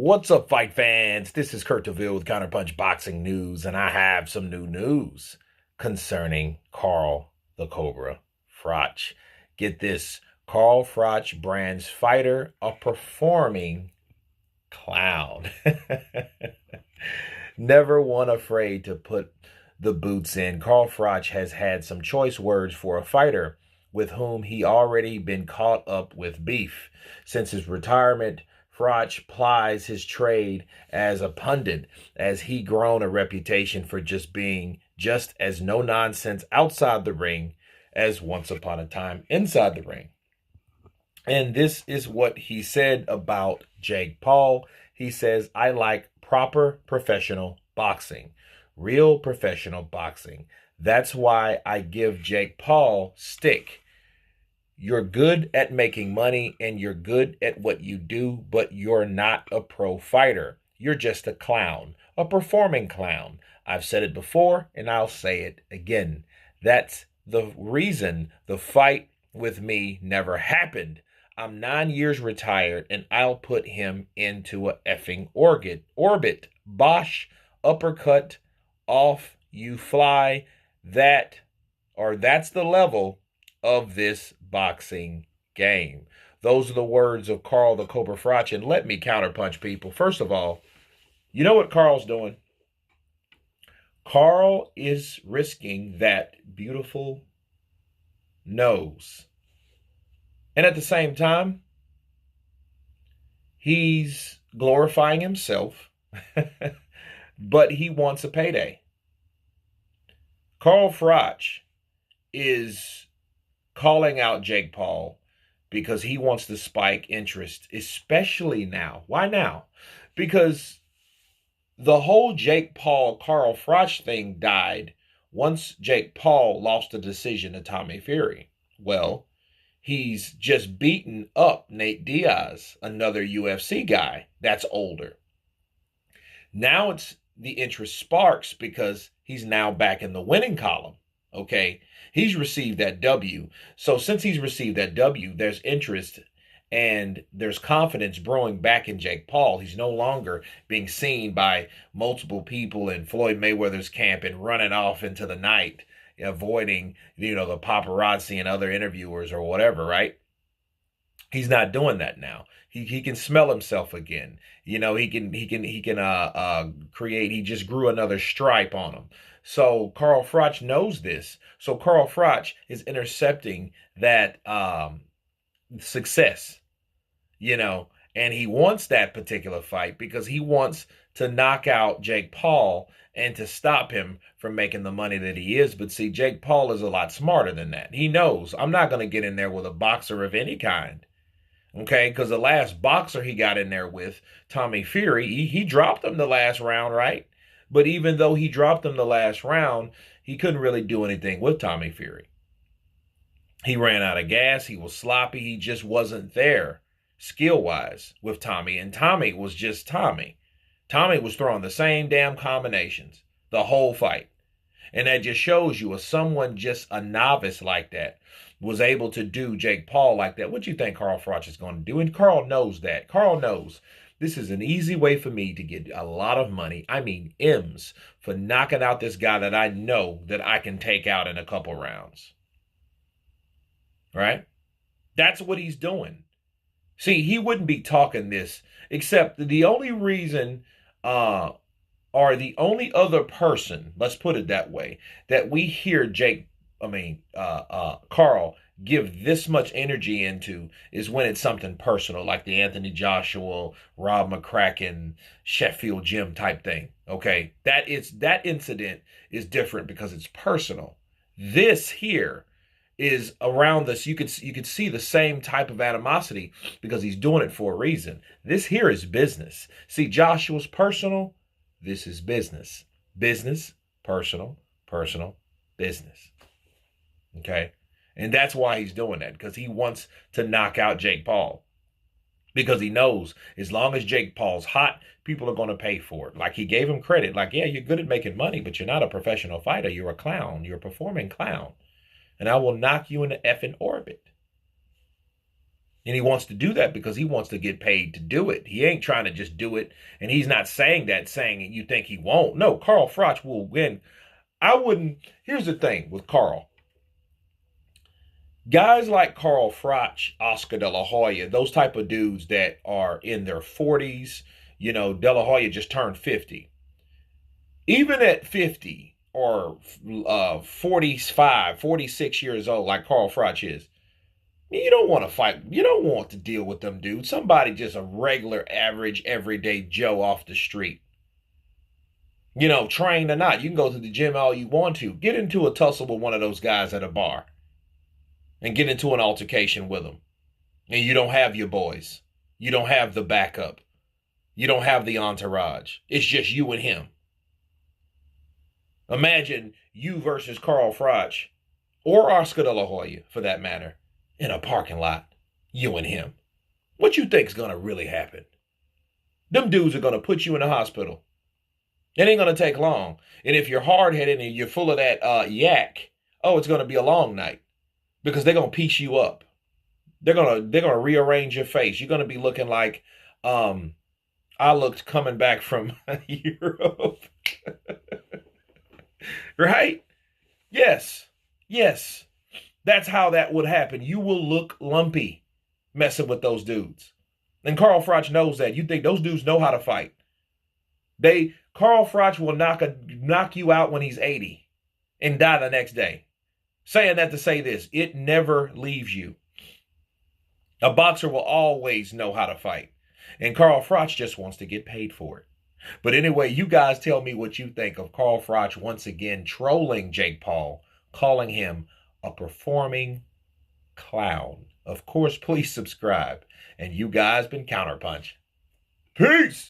What's up, fight fans? This is Kurt DeVille with Counterpunch Boxing News, and I have some new news concerning Carl the Cobra Froch. Get this, Carl Froch brands fighter a performing clown. Never one afraid to put the boots in. Carl Froch has had some choice words for a fighter with whom he already been caught up with beef. Since his retirement, Froch plies his trade as a pundit, as he grown a reputation for just being just as no-nonsense outside the ring as once upon a time inside the ring. And this is what he said about Jake Paul. He says, "I like proper professional boxing, real professional boxing. That's why I give Jake Paul stick. You're good at making money and you're good at what you do, but you're not a pro fighter. You're just a clown, a performing clown. I've said it before and I'll say it again. That's the reason the fight with me never happened. I'm 9 years retired and I'll put him into a effing orbit. Bosh, uppercut, off you fly. That's the level of this boxing game." Those are the words of Carl the Cobra Froch. And let me counterpunch people. First of all, you know what Carl's doing? Carl is risking that beautiful nose. And at the same time, he's glorifying himself, but he wants a payday. Carl Froch is calling out Jake Paul because he wants to spike interest, especially now. Why now? Because the whole Jake Paul Carl Froch thing died once Jake Paul lost a decision to Tommy Fury. Well, he's just beaten up Nate Diaz, another UFC guy that's older. Now the interest sparks because he's now back in the winning column. Okay, he's received that W. So since he's received that W, there's interest and there's confidence brewing back in Jake Paul. He's no longer being seen by multiple people in Floyd Mayweather's camp and running off into the night, avoiding, the paparazzi and other interviewers or whatever, right? He's not doing that now. He can smell himself again. He can create. He just grew another stripe on him. So Carl Froch knows this. So Carl Froch is intercepting that success, and he wants that particular fight because he wants to knock out Jake Paul and to stop him from making the money that he is. But see, Jake Paul is a lot smarter than that. He knows I'm not going to get in there with a boxer of any kind. Okay, because the last boxer he got in there with, Tommy Fury, he dropped him the last round, right? But even though he dropped him the last round, he couldn't really do anything with Tommy Fury. He ran out of gas. He was sloppy. He just wasn't there skill-wise with Tommy. And Tommy was just Tommy. Tommy was throwing the same damn combinations the whole fight. And that just shows you, if someone just a novice like that was able to do Jake Paul like that, what do you think Carl Froch is going to do? And Carl knows that. Carl knows this is an easy way for me to get a lot of money. I mean, M's for knocking out this guy that I know that I can take out in a couple rounds. Right? That's what he's doing. See, he wouldn't be talking this, except the only reason or the only other person, let's put it that way, that we hear Carl give this much energy into is when it's something personal, like the Anthony Joshua, Rob McCracken, Sheffield Gym type thing. Okay, that incident is different because it's personal. This here is around this. You could see the same type of animosity because he's doing it for a reason. This here is business. See, Joshua's personal. This is business. Business, personal, business. Okay? And that's why he's doing that, because he wants to knock out Jake Paul. Because he knows as long as Jake Paul's hot, people are going to pay for it. Like, he gave him credit. Like, yeah, you're good at making money, but you're not a professional fighter. You're a clown. You're a performing clown. And I will knock you into effing orbit. And he wants to do that because he wants to get paid to do it. He ain't trying to just do it. And he's not saying that, saying you think he won't. No, Carl Froch will win. I wouldn't. Here's the thing with Carl. Guys like Carl Froch, Oscar De La Hoya, those type of dudes that are in their 40s, De La Hoya just turned 50. Even at 50 or 45, 46 years old, like Carl Froch is, you don't want to fight. You don't want to deal with them dudes. Somebody just a regular, average, everyday Joe off the street. Trained or not, you can go to the gym all you want to. Get into a tussle with one of those guys at a bar and get into an altercation with them. And you don't have your boys. You don't have the backup. You don't have the entourage. It's just you and him. Imagine you versus Carl Froch, or Oscar De La Hoya, for that matter, in a parking lot. You and him. What you think's gonna really happen? Them dudes are gonna put you in the hospital. It ain't gonna take long. And if you're hard-headed and you're full of that yak, it's gonna be a long night. Because they're gonna piece you up. They're gonna rearrange your face. You're gonna be looking like I looked coming back from Europe. Right? Yes. That's how that would happen. You will look lumpy messing with those dudes. And Carl Froch knows that. You think those dudes know how to fight. Carl Froch will knock you out when he's 80 and die the next day. Saying that to say this, it never leaves you. A boxer will always know how to fight. And Carl Froch just wants to get paid for it. But anyway, you guys tell me what you think of Carl Froch once again trolling Jake Paul, calling him a performing clown. Of course, please subscribe. And you guys been Counterpunch. Peace!